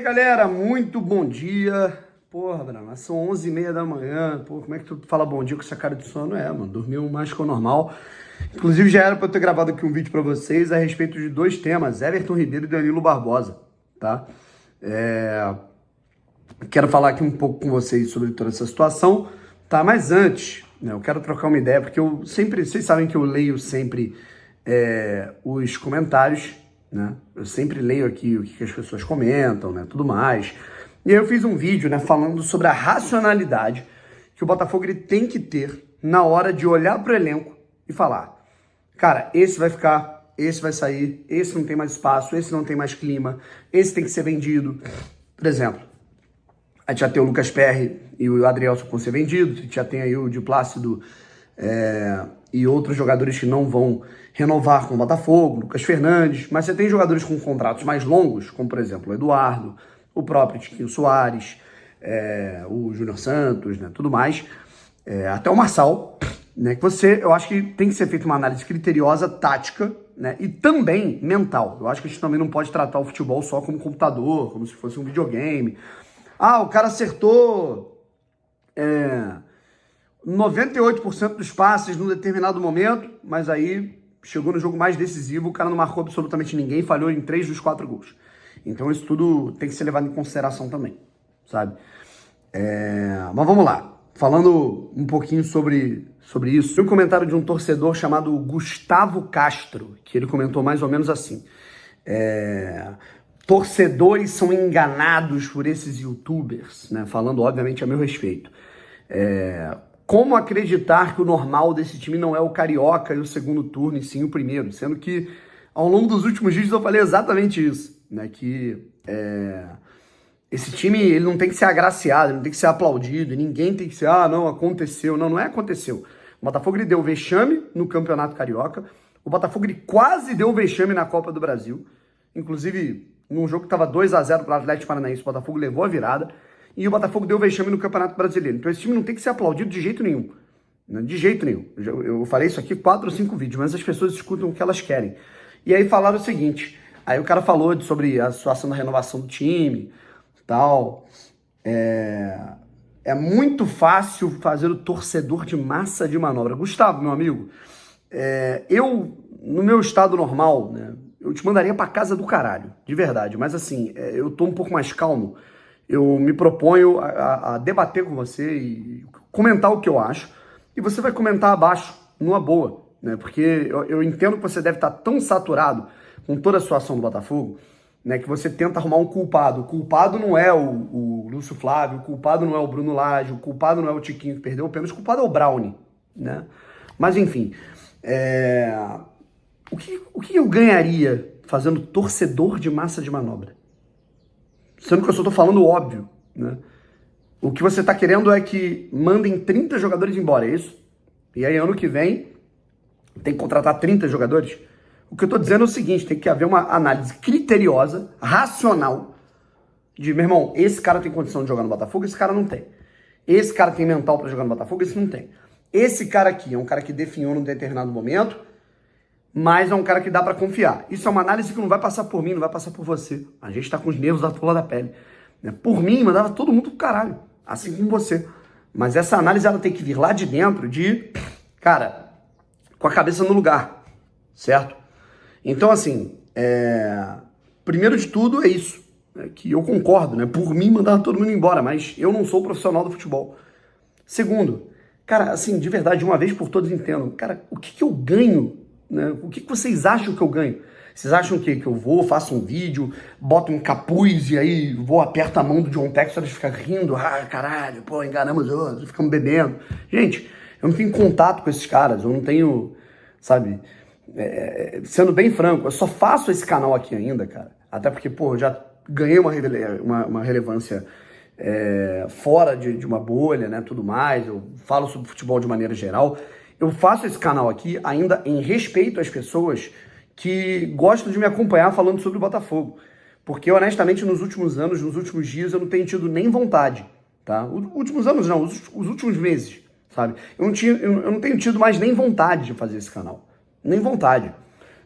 galera, muito bom dia. Porra, Brana, são 11h30 da manhã. Pô, como é que tu fala bom dia com essa cara de sono? Mano, dormiu mais que o normal. Inclusive já era pra eu ter gravado aqui um vídeo pra vocês a respeito de dois temas, Everton Ribeiro e Danilo Barbosa, tá? Quero falar aqui um pouco com vocês sobre toda essa situação, tá? Mas antes, né, eu quero trocar uma ideia, porque eu sempre, vocês sabem que eu leio sempre os comentários, né? Eu sempre leio aqui o que as pessoas comentam, né? Tudo mais. E aí eu fiz um vídeo, né, falando sobre a racionalidade que o Botafogo ele tem que ter na hora de olhar pro elenco e falar: cara, esse vai ficar, esse vai sair, esse não tem mais espaço, esse não tem mais clima, esse tem que ser vendido. Por exemplo, a gente já tem o Lucas Perry e o Adrielson que vão ser vendidos, a gente já tem aí o Di Plácido e outros jogadores que não vão renovar com o Botafogo, Lucas Fernandes, mas você tem jogadores com contratos mais longos, como por exemplo o Eduardo, o próprio Tiquinho Soares, o Júnior Santos, né, tudo mais, até o Marçal, né, que eu acho que tem que ser feita uma análise criteriosa, tática, né, e também mental. Eu acho que a gente também não pode tratar o futebol só como computador, como se fosse um videogame. Ah, o cara acertou 98% dos passes num determinado momento, mas aí chegou no jogo mais decisivo, o cara não marcou absolutamente ninguém, falhou em 3 dos 4 gols. Então isso tudo tem que ser levado em consideração também, sabe? Mas vamos lá. Falando um pouquinho sobre isso, tem um comentário de um torcedor chamado Gustavo Castro, que ele comentou mais ou menos assim: torcedores são enganados por esses youtubers, né? Falando obviamente a meu respeito. Como acreditar que o normal desse time não é o Carioca e o segundo turno, e sim o primeiro? Sendo que ao longo dos últimos vídeos eu falei exatamente isso, né? Que esse time ele não tem que ser agraciado, ele não tem que ser aplaudido, e ninguém tem que ser, não, aconteceu. Não, não é aconteceu. O Botafogo ele deu vexame no Campeonato Carioca, o Botafogo ele quase deu vexame na Copa do Brasil, inclusive num jogo que estava 2-0 para o Atlético Paranaense, o Botafogo levou a virada, e o Botafogo deu vexame no Campeonato Brasileiro. Então esse time não tem que ser aplaudido de jeito nenhum. Né? De jeito nenhum. Eu falei isso aqui 4 ou 5 vídeos, mas as pessoas escutam o que elas querem. E aí falaram o seguinte, aí o cara falou sobre a situação da renovação do time, tal. É muito fácil fazer o torcedor de massa de manobra. Gustavo, meu amigo, eu, no meu estado normal, né, eu te mandaria pra casa do caralho, de verdade. Mas assim, eu tô um pouco mais calmo. Eu me proponho a debater com você e comentar o que eu acho. E você vai comentar abaixo, numa boa, né? Porque eu entendo que você deve estar tão saturado com toda a situação do Botafogo, né, que você tenta arrumar um culpado. O culpado não é o Lúcio Flávio, o culpado não é o Bruno Lage, o culpado não é o Tiquinho que perdeu o pênalti, o culpado é o Brownie, né? Mas enfim, o que eu ganharia fazendo torcedor de massa de manobra? Sendo que eu só tô falando o óbvio, né? O que você tá querendo é que mandem 30 jogadores embora, é isso? E aí ano que vem tem que contratar 30 jogadores? O que eu tô dizendo é o seguinte: tem que haver uma análise criteriosa, racional, de, meu irmão, esse cara tem condição de jogar no Botafogo, esse cara não tem. Esse cara tem mental pra jogar no Botafogo, esse não tem. Esse cara aqui é um cara que definhou num determinado momento, mas é um cara que dá pra confiar. Isso é uma análise que não vai passar por mim, não vai passar por você. A gente tá com os nervos da flor da pele. Né? Por mim, mandava todo mundo pro caralho, assim como você. Mas essa análise, ela tem que vir lá de dentro, cara, com a cabeça no lugar, certo? Então, assim, primeiro de tudo é isso, né, que eu concordo, né? Por mim, mandava todo mundo embora, mas eu não sou profissional do futebol. Segundo, cara, assim, de verdade, de uma vez por todas entendam, cara, o que eu ganho, né? O que vocês acham que eu ganho? Vocês acham que eu vou, faço um vídeo, boto um capuz e aí vou, aperto a mão do John Textor e fica rindo, caralho, pô, enganamos outros, ficamos bebendo. Gente, eu não tenho contato com esses caras, eu não tenho, sabe... sendo bem franco, eu só faço esse canal aqui ainda, cara, até porque, pô, eu já ganhei uma relevância fora de uma bolha, né, tudo mais, eu falo sobre futebol de maneira geral. Eu faço esse canal aqui ainda em respeito às pessoas que gostam de me acompanhar falando sobre o Botafogo, porque honestamente nos últimos anos, nos últimos dias, eu não tenho tido nem vontade, tá? Os últimos anos não, os últimos meses, sabe? Eu não tenho tido mais nem vontade de fazer esse canal. Nem vontade,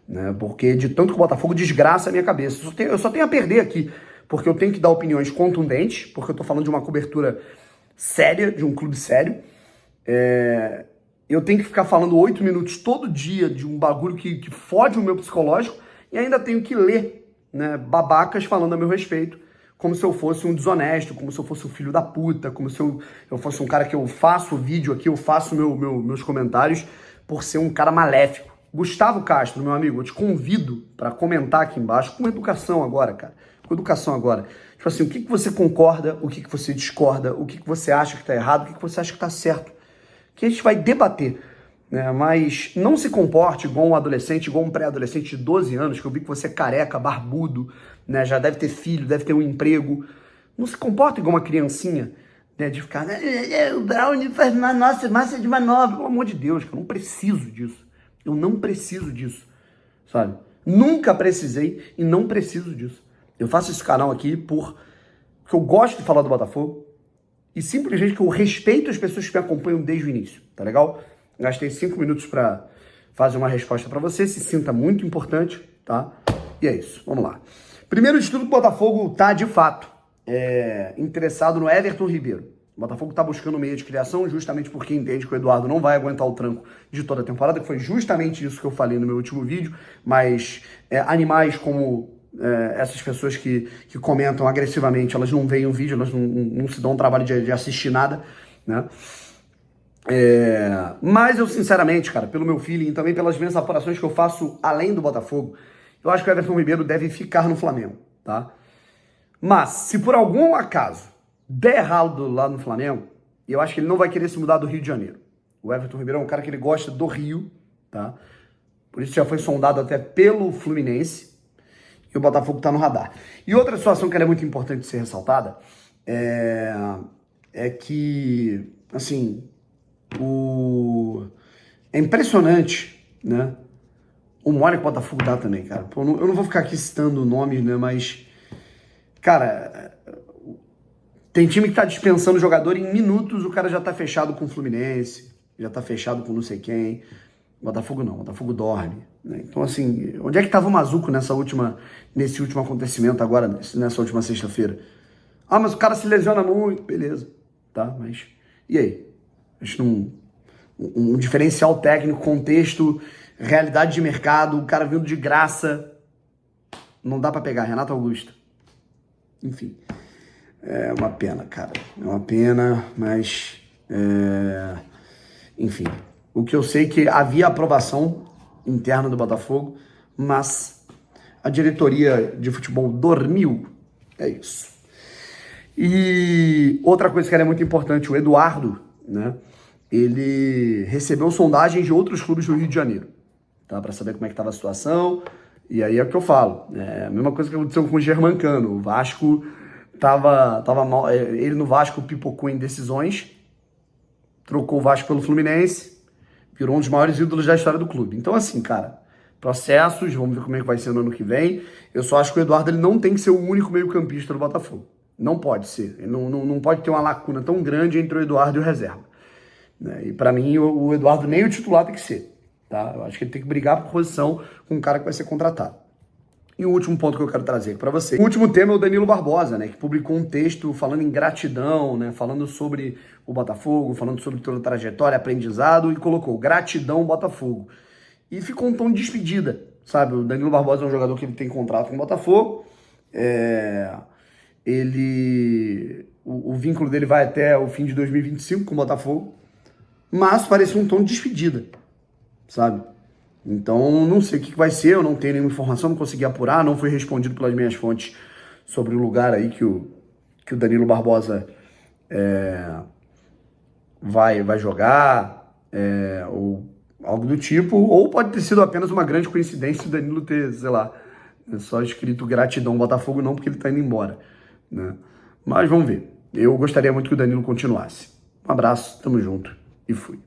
né? Porque de tanto que o Botafogo desgraça a minha cabeça. Eu só tenho a perder aqui. porque eu tenho que dar opiniões contundentes, porque eu tô falando de uma cobertura séria, de um clube sério. Eu tenho que ficar falando 8 minutos todo dia de um bagulho que fode o meu psicológico e ainda tenho que ler, né, babacas falando a meu respeito, como se eu fosse um desonesto, como se eu fosse um filho da puta, como se eu fosse um cara que eu faço vídeo aqui, eu faço meus comentários por ser um cara maléfico. Gustavo Castro, meu amigo, eu te convido para comentar aqui embaixo com educação agora, cara. Com educação agora. Tipo assim, o que você concorda, o que você discorda, o que você acha que tá errado, o que você acha que tá certo. Que a gente vai debater, né? Mas não se comporte igual um adolescente, igual um pré-adolescente de 12 anos, que eu vi que você é careca, barbudo, né? Já deve ter filho, deve ter um emprego. Não se comporte igual uma criancinha, né? De ficar, o Brownie faz massa de manobra. Pelo amor de Deus, que eu não preciso disso. Eu não preciso disso, sabe? Nunca precisei e não preciso disso. Eu faço esse canal aqui porque eu gosto de falar do Botafogo e simplesmente que eu respeito as pessoas que me acompanham desde o início, tá legal? Gastei 5 minutos para fazer uma resposta para você, se sinta muito importante, tá? E é isso, vamos lá. Primeiro de tudo, o Botafogo tá, de fato, interessado no Everton Ribeiro. O Botafogo tá buscando meio de criação justamente porque entende que o Eduardo não vai aguentar o tranco de toda a temporada, que foi justamente isso que eu falei no meu último vídeo, mas animais como essas pessoas que comentam agressivamente, elas não veem o vídeo, elas não se dão o trabalho de assistir nada, né? Mas eu, sinceramente, cara, pelo meu feeling e também pelas minhas apurações que eu faço além do Botafogo, eu acho que o Everton Ribeiro deve ficar no Flamengo, tá? Mas, se por algum acaso der errado lá no Flamengo, eu acho que ele não vai querer se mudar do Rio de Janeiro. O Everton Ribeiro é um cara que ele gosta do Rio, tá? Por isso já foi sondado até pelo Fluminense e o Botafogo tá no radar. E outra situação que é muito importante de ser ressaltada é que, assim, é impressionante, né? O mole que o Botafogo dá também, cara. Pô, eu não vou ficar aqui citando nomes, né? Mas, cara, tem time que tá dispensando o jogador em minutos, o cara já tá fechado com o Fluminense, já tá fechado com não sei quem. O Botafogo não, o Botafogo dorme, né? Então, assim, onde é que tava o Mazuco nesse último acontecimento agora, nessa última sexta-feira? Ah, mas o cara se lesiona muito, beleza, tá? Mas, e aí? Acho que um diferencial técnico, contexto, realidade de mercado, o cara vindo de graça, não dá pra pegar, Renato Augusto. Enfim, é uma pena, cara, é uma pena, mas, enfim, o que eu sei é que havia aprovação interna do Botafogo, mas a diretoria de futebol dormiu, é isso. E outra coisa que era muito importante, o Eduardo, né, ele recebeu sondagens de outros clubes do Rio de Janeiro, tá, para saber como é que estava a situação, e aí é o que eu falo, a mesma coisa que aconteceu com o Germancano, o Vasco tava mal, ele no Vasco pipocou em decisões, trocou o Vasco pelo Fluminense, virou um dos maiores ídolos da história do clube. Então, assim, cara, processos, vamos ver como é que vai ser no ano que vem. Eu só acho que o Eduardo ele não tem que ser o único meio-campista do Botafogo. Não pode ser. Ele não pode ter uma lacuna tão grande entre o Eduardo e o reserva, né? E pra mim, o Eduardo nem o titular tem que ser, tá? Eu acho que ele tem que brigar por posição com um cara que vai ser contratado. E o último ponto que eu quero trazer aqui pra você. O último tema é o Danilo Barbosa, né? Que publicou um texto falando em gratidão, né? Falando sobre o Botafogo, falando sobre toda a trajetória, aprendizado, e colocou gratidão Botafogo. E ficou um tom de despedida, sabe? O Danilo Barbosa é um jogador que ele tem contrato com o Botafogo. O vínculo dele vai até o fim de 2025 com o Botafogo. Mas parecia um tom de despedida, sabe? Então, não sei o que vai ser, eu não tenho nenhuma informação, não consegui apurar, não fui respondido pelas minhas fontes sobre o lugar aí que o Danilo Barbosa vai jogar, ou algo do tipo, ou pode ter sido apenas uma grande coincidência o Danilo ter, sei lá, só escrito gratidão Botafogo, não porque ele tá indo embora, né? Mas vamos ver. Eu gostaria muito que o Danilo continuasse. Um abraço, tamo junto e fui.